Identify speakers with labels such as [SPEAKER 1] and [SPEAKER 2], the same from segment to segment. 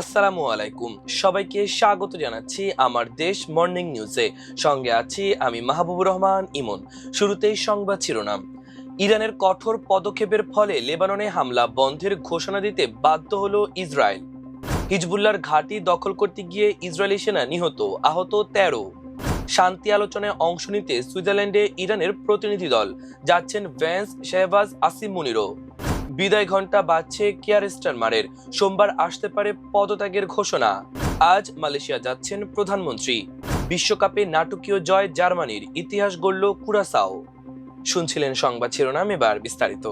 [SPEAKER 1] আসসালামু আলাইকুম, সবাইকে স্বাগত জানাচ্ছি আমার দেশ মর্নিং নিউজে। সঙ্গে আছি আমি মাহবুবুর রহমান ইমন। শুরুতেই সংবাদ শিরোনাম। ইরানের কঠোর পদক্ষেপের ফলে লেবাননে হামলা বন্ধের ঘোষণা দিতে বাধ্য হলো ইসরায়েল। হিজবুল্লাহর ঘাঁটি দখল করতে গিয়ে ইসরায়েলি সেনা নিহত, আহত 13। শান্তি আলোচনায় অংশ নিতে সুইজারল্যান্ডে ইরানের প্রতিনিধি দল যাচ্ছেন ভ্যান্স, শাহবাজ, আসিম মুনিরও। বিদায় ঘণ্টা বাজছে কিয়ার স্টারমারের, সোমবার আসতে পারে পদত্যাগের ঘোষণা। আজ মালয়েশিয়া যাচ্ছেন প্রধানমন্ত্রী। বিশ্বকাপে নাটকীয় জয় জার্মানির, ইতিহাস গড়ল কুরাসাও। শুনছিলেন সংবাদ শিরোনাম, এবার বিস্তারিত।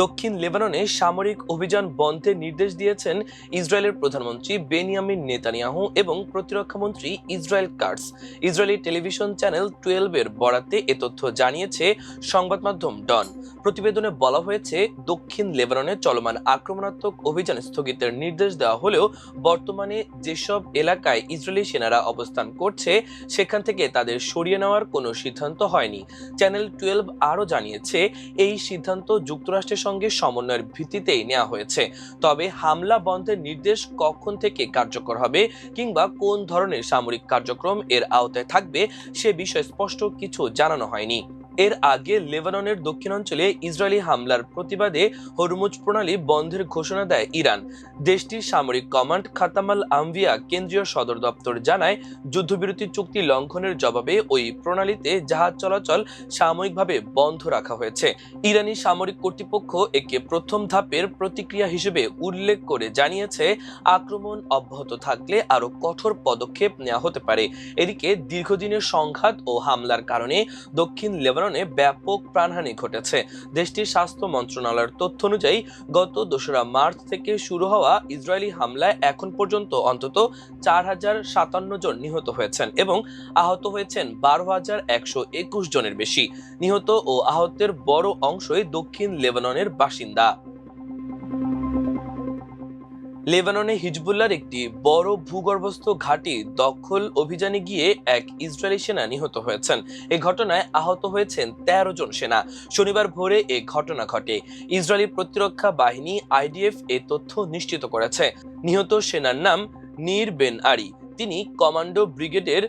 [SPEAKER 1] দক্ষিণ লেবাননে সামরিক অভিযান বন্ধের নির্দেশ দিয়েছেন ইসরায়েলের প্রধানমন্ত্রী বেনিয়ামিন নেতানিয়াহু এবং প্রতিরক্ষা মন্ত্রী Israel Katz. Israeli television channel 12-এর বরাতে এ তথ্য জানিয়েছে সংবাদ মাধ্যম ডন। প্রতিবেদনে বলা হয়েছে, দক্ষিণ লেবাননে চলমান আক্রমণাত্মক অভিযান স্থগিতের নির্দেশ দেওয়া হলেও বর্তমানে যেসব এলাকায় ইসরায়েলি সেনারা অবস্থান করছে সেখান থেকে তাদের সরিয়ে নেওয়ার কোনো সিদ্ধান্ত হয়নি। চ্যানেল 12 আরও জানিয়েছে, এই সিদ্ধান্ত যুক্তরাষ্ট্রের সঙ্গে সমন্বয়ের ভিত্তিতেই নেওয়া হয়েছে। তবে হামলা বন্ধের নির্দেশ কখন থেকে কার্যকর হবে কিংবা কোন ধরনের সামরিক কার্যক্রম এর আওতায় থাকবে সে বিষয়ে স্পষ্ট কিছু জানানো হয়নি। এর আগে লেবাননের দক্ষিণাঞ্চলে ইসরায়েলি হামলার প্রতিবাদে হরমুজ প্রণালী বন্ধের ঘোষণা দেয় ইরান। দেশটির সামরিক কমান্ড খাতামাল আম্বিয়া কেন্দ্রীয় সদর দপ্তর জানায়, যুদ্ধবিরতি চুক্তি লঙ্ঘনের জবাবে ওই প্রণালীতে জাহাজ চলাচল সাময়িকভাবে বন্ধ রাখা হয়েছে। ইরানি সামরিক কর্তৃপক্ষ একে প্রথম ধাপের প্রতিক্রিয়া হিসেবে উল্লেখ করে জানিয়েছে, আক্রমণ অব্যাহত থাকলে আরো কঠোর পদক্ষেপ নেওয়া হতে পারে। এদিকে দীর্ঘদিনের সংঘাত ও হামলার কারণে দক্ষিণ লেবাননে ব্যাপক প্রাণহানি ঘটেছে। দেশটির স্বাস্থ্য মন্ত্রণালয়ের তথ্য অনুযায়ী গত 2রা মার্চ থেকে শুরু হওয়া ইসরায়েলি হামলায় এখন পর্যন্ত অন্তত 4057 জন নিহত হয়েছেন এবং আহত হয়েছেন 12,121 জনের বেশি। নিহত ও আহতের বড় অংশই দক্ষিণ লেবাননের বাসিন্দা। লেবাননে হিজবুল্লাহর একটি বড় ভূগর্ভস্থ ঘাঁটি দখল অভিযানে গিয়ে এক ইসরায়েলি সেনা নিহত হয়েছেন। এই ঘটনায় আহত হয়েছেন 13 জন সেনা। শনিবার ভোরে এ ঘটনা ঘটে। ইসরায়েলি প্রতিরক্ষা বাহিনী আইডিএফ এ তথ্য নিশ্চিত করেছে। নিহত সেনার নাম নির বেন আরি। তিনি কমান্ডো ব্রিগেডের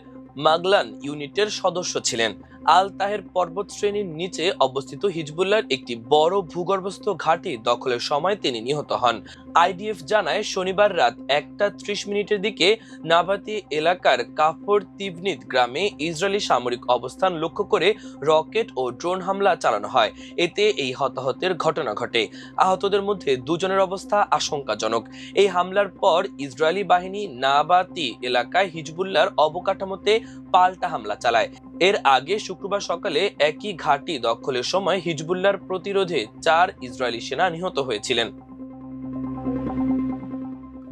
[SPEAKER 1] মাগলান ইউনিটের সদস্য ছিলেন। আল তাহের পর্বত শ্রেণীর নিচে অবস্থিত হিজবুল্লাহর একটি বড় ভূগর্ভস্থ ঘাঁটি দখলের সময় তিনি নিহত হন। আইডিএফ জানায়, শনিবার রাত 1টা 30 দিকে নাভাতি এলাকার কাফর তিবনিত গ্রামে ইসরায়েলি সামরিক অবস্থান লক্ষ্য করে রকেট ও ড্রোন হামলা চালানো হয়। এতে এই হতাহতের ঘটনা ঘটে। আহতদের মধ্যে 2 জনের অবস্থা আশঙ্কাজনক। এই হামলার পর ইসরায়েলি বাহিনী নাভাতি এলাকায় হিজবুল্লাহর অবকাঠামোতে পাল্টা হামলা চালায়। এর আগে শুক্রবার সকালে একই ঘাঁটি দখলের সময় হিজবুল্লাহর প্রতিরোধে 4 ইসরায়েলি সেনা নিহত হয়েছিলেন।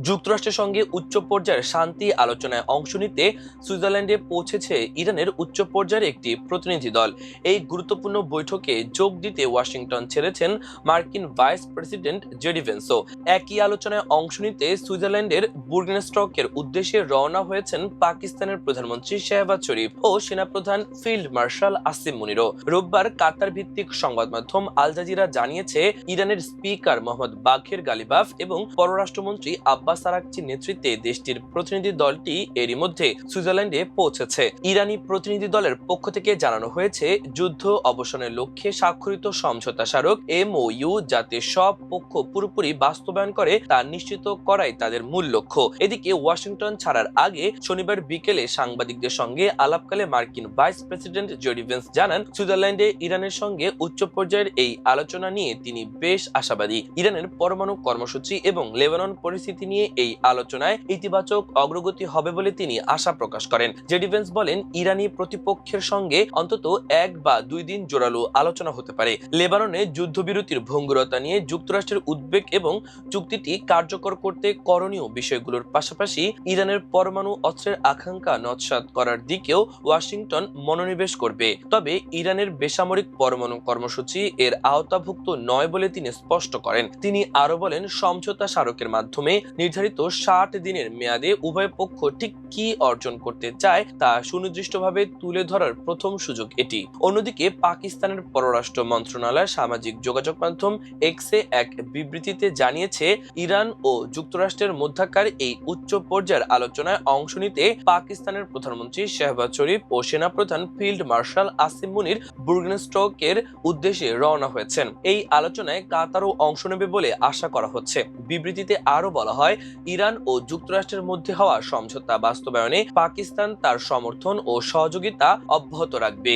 [SPEAKER 1] যুক্তরাষ্ট্রের সঙ্গে উচ্চ পর্যায়ের শান্তি আলোচনায় অংশ নিতে সুইজারল্যান্ডে পৌঁছেছে ইরানের উচ্চ পর্যায়ের একটি প্রতিনিধি দল। এই গুরুত্বপূর্ণ বৈঠকে যোগ দিতে ওয়াশিংটন ছেড়েছেন মার্কিন ভাইস প্রেসিডেন্ট জেডি ভেন্সও। একই আলোচনায় অংশ নিতে সুইজারল্যান্ডের বুর্গেনস্টকের উদ্দেশ্যে রওনা হয়েছেন পাকিস্তানের প্রধানমন্ত্রী শাহবাজ শরীফ ও সেনাপ্রধান ফিল্ড মার্শাল আসিম মুনিরও। রোববার কাতার ভিত্তিক সংবাদ মাধ্যম আল জাজিরা জানিয়েছে, ইরানের স্পিকার মোহাম্মদ বাঘের গালিবাফ এবং পররাষ্ট্রমন্ত্রী আব্বাস আরাকচির নেতৃত্বে দেশটির প্রতিনিধি দলটি এরই মধ্যে সুইজারল্যান্ডে পৌঁছেছে। ইরানি প্রতিনিধি দলের পক্ষ থেকে জানানো হয়েছে, যুদ্ধ অবসানের লক্ষ্যে স্বাক্ষরিত সমঝোতা স্মারক MOU যাতে সব পক্ষ পুরোপুরি বাস্তবায়ন করে তা নিশ্চিত করাই তাদের মূল লক্ষ্য। এদিকে ওয়াশিংটন ছাড়ার আগে শনিবার বিকেলে সাংবাদিকদের সঙ্গে আলাপকালে মার্কিন ভাইস প্রেসিডেন্ট জেডি ভেন্স জানান, সুইজারল্যান্ডে ইরানের সঙ্গে উচ্চ পর্যায়ের এই আলোচনা নিয়ে তিনি বেশ আশাবাদী। ইরানের পরমাণু কর্মসূচি এবং লেবানন পরিস্থিতি নিয়ে এই আলোচনায় ইতিবাচক অগ্রগতি হবে বলে তিনি আশা প্রকাশ করেন। জেডি ভেন্স বলেন, ইরানি প্রতিপক্ষের সঙ্গে অন্তত 1 বা 2 দিন জোরালো আলোচনা হতে পারে। লেবাননে যুদ্ধবিরতির ভঙ্গুরতা নিয়ে যুক্তরাষ্ট্রের উদ্বেগ এবং চুক্তিটি কার্যকর করতে করণীয় বিষয়গুলোর পাশাপাশি ইরানের পরমাণু অস্ত্রের আকাঙ্ক্ষা নস্যাৎ করার দিকেও ওয়াশিংটন মনোনিবেশ করবে। তবে ইরানের বেসামরিক পরমাণু কর্মসূচি এর আওতাভুক্ত নয় বলে তিনি স্পষ্ট করেন। তিনি আরো বলেন, সমঝোতা স্মারকের মাধ্যমে নির্ধারিত নির্ধারিত 60 দিনের মেয়াদে উভয় পক্ষ ঠিক কি অর্জন করতে চায় তা সুনির্দিষ্টভাবে তুলে ধরার প্রথম সুযোগ এটি। অন্যদিকে পাকিস্তানের পররাষ্ট্র মন্ত্রণালয় সামাজিক যোগাযোগ মাধ্যম এক্সে এক বিবৃতিতে জানিয়েছে, ইরান ও যুক্তরাষ্ট্রের মধ্যকার এই উচ্চ পর্যায়ের আলোচনায় অংশ নিতে পাকিস্তানের প্রধানমন্ত্রী শাহবাজ শরীফ ও সেনাপ্রধান ফিল্ড মার্শাল আসিম মুনির বুরগেনস্টকের উদ্দেশ্যে রওনা হয়েছেন। এই আলোচনায় কাতারও অংশ নেবে বলে আশা করা হচ্ছে। বিবৃতিতে আরো বলা হয়, ইরান ও যুক্তরাষ্ট্রের মধ্যে হওয়া সমঝোতা বাস্তবায়নে পাকিস্তান তার সমর্থন ও সহযোগিতা অব্যাহত রাখবে।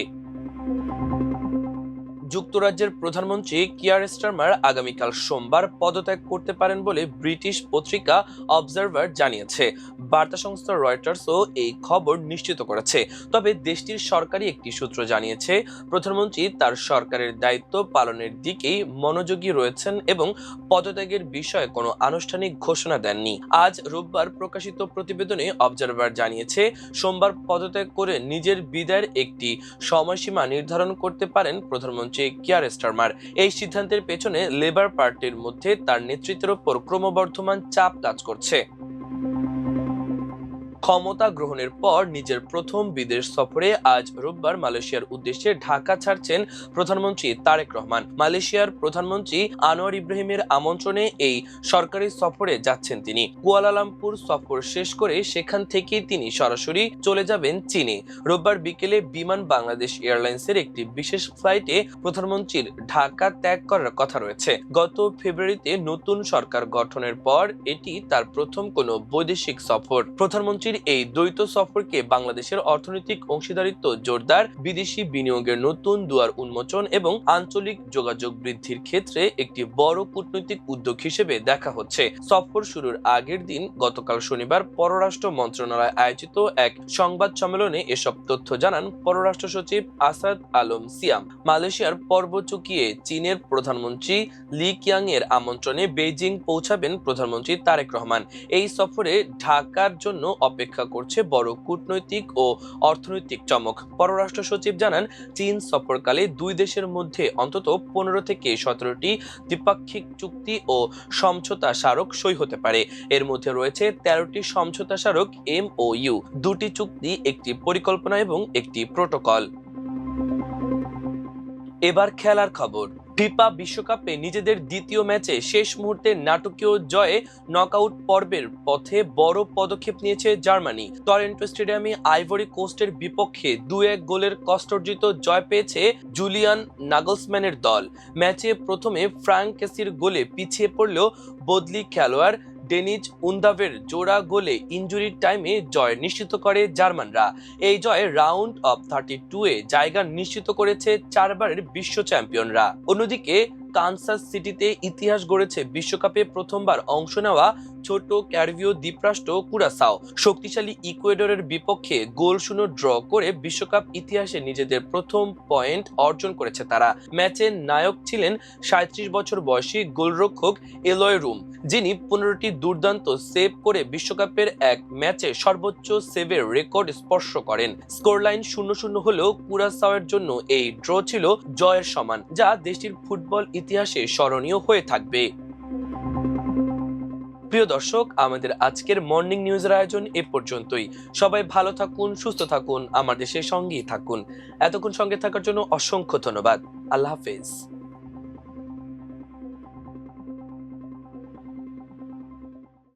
[SPEAKER 1] যুক্তরাজ্যের প্রধানমন্ত্রী কিয়ার স্টারমার আগামীকাল সোমবার পদত্যাগ করতে পারেন বলে ব্রিটিশ পত্রিকা অবজারভার জানিয়েছে। বার্তা সংস্থা রয়টার্সও এই খবর নিশ্চিত করেছে। তবে দেশটির সরকারি একটি সূত্র জানিয়েছে, প্রধানমন্ত্রী তার সরকারের দায়িত্ব পালনের দিকেই মনোযোগী রয়েছেন এবং পদত্যাগের বিষয়ে কোনো আনুষ্ঠানিক ঘোষণা দেননি। আজ রোববার প্রকাশিত প্রতিবেদনে অবজারভার জানিয়েছে, সোমবার পদত্যাগ করে নিজের বিদায়ের একটি সময়সীমা নির্ধারণ করতে পারেন প্রধানমন্ত্রী কিয়ার স্টারমার। এই সিদ্ধান্তের পেছনে লেবার পার্টির মধ্যে তার নেতৃত্বের উপর ক্রমবর্ধমান চাপ কাজ করছে। ক্ষমতা গ্রহণের পর নিজের প্রথম বিদেশ সফরে আজ রোববার মালয়েশিয়ার উদ্দেশ্যে ঢাকা ছাড়ছেন প্রধানমন্ত্রী তারেক রহমান। মালয়েশিয়ার প্রধানমন্ত্রী আনোয়ার ইব্রাহিমের আমন্ত্রণে এই সরকারি সফরে যাচ্ছেন তিনি। কুয়ালালামপুর সফর শেষ করে সেখান থেকে তিনি সরাসরি চলে যাবেন চীনে। রোববার বিকেলে বিমান বাংলাদেশ এয়ারলাইন্সের একটি বিশেষ ফ্লাইটে প্রধানমন্ত্রীর ঢাকা ত্যাগ করার কথা রয়েছে। গত ফেব্রুয়ারিতে নতুন সরকার গঠনের পর এটি তার প্রথম কোনো বৈদেশিক সফর। প্রধানমন্ত্রী এই দ্বৈত সফরকে বাংলাদেশের অর্থনৈতিক অংশীদারিত্ব জোরদার, বিদেশি বিনিয়োগের নতুন দুয়ার উন্মোচন এবং আঞ্চলিক যোগাযোগ বৃদ্ধির ক্ষেত্রে একটি বড় কূটনৈতিক উদ্যোগ হিসেবে দেখা হচ্ছে। সফর শুরুর আগের দিন গতকাল শনিবার পররাষ্ট্র মন্ত্রণালয় আয়োজিত এক সংবাদ সম্মেলনে এসব তথ্য জানান পররাষ্ট্র সচিব আসাদ আলম সিয়াম। মালয়েশিয়ার পর্ব চুকিয়ে চীনের প্রধানমন্ত্রী লি কিয়াং এর আমন্ত্রণে বেইজিং পৌঁছাবেন প্রধানমন্ত্রী তারেক রহমান। এই সফরে ঢাকার জন্য অপেক্ষা করছে বড় কূটনৈতিক ও অর্থনৈতিক চমক। পররাষ্ট্র সচিব জানান, চীন সফরকালে দুই দেশের মধ্যে অন্তত 15 থেকে 17টি দ্বিপাক্ষিক চুক্তি ও সমঝোতা স্মারক সই হতে পারে। এর মধ্যে রয়েছে 13টি সমঝোতা স্মারক MOU, 2টি চুক্তি, একটি পরিকল্পনা এবং একটি প্রোটোকল। এবার খেলার খবর। ফিফা বিশ্বকাপে নিজেদের দ্বিতীয় ম্যাচে শেষ মুহূর্তে নাটকীয় জয়ে নকআউট পর্বের পথে বড় পদক্ষেপ নিয়েছে জার্মানি। টরন্টো স্টেডিয়ামে আইভরি কোস্টের বিপক্ষে 2-1 গোলের কষ্টার্জিত জয় পেয়েছে জুলিয়ান নাগলসম্যানের দল। ম্যাচে প্রথমে ফ্রাঙ্ক কেসির গোলে পিছিয়ে পড়লেও বদলি খেলোয়াড় ডেনিজ উন্দাভের জোড়া গোলে ইনজুরির টাইমে জয় নিশ্চিত করে জার্মানরা। এই জয়ে রাউন্ড অফ 32-এ জায়গা নিশ্চিত করেছে 4 বারের বিশ্ব চ্যাম্পিয়নরা। অন্যদিকে কানসাস সিটিতে ইতিহাস গড়েছে বিশ্বকাপে প্রথমবার অংশ নেওয়া ছোট ক্যারিবীয় দ্বীপরাষ্ট্র কুরাসাও। শক্তিশালী ইকুয়েডরের বিপক্ষে গোলশূন্য ড্র করে বিশ্বকাপ ইতিহাসে নিজেদের প্রথম পয়েন্ট অর্জন করেছে তারা। ম্যাচের নায়ক ছিলেন 37 বছর বয়সী গোলরক্ষক এলয় রুম, যিনি 15টি দুর্দান্ত সেভ করে বিশ্বকাপের এক ম্যাচে সর্বোচ্চ সেভের রেকর্ড স্পর্শ করেন। স্কোরলাইন 0-0 হলেও কুরাসাওয়ের জন্য এই ড্র ছিল জয়ের সমান, যা দেশটির ফুটবল ইতিহাসে স্মরণীয় হয়ে থাকবে। প্রিয় দর্শক, আমাদের আজকের মর্নিং নিউজের আয়োজন এ পর্যন্তই। সবাই ভালো থাকুন, সুস্থ থাকুন, আমার দেশের সঙ্গেই থাকুন। এতক্ষণ সঙ্গে থাকার জন্য অসংখ্য ধন্যবাদ। আল্লাহ হাফেজ।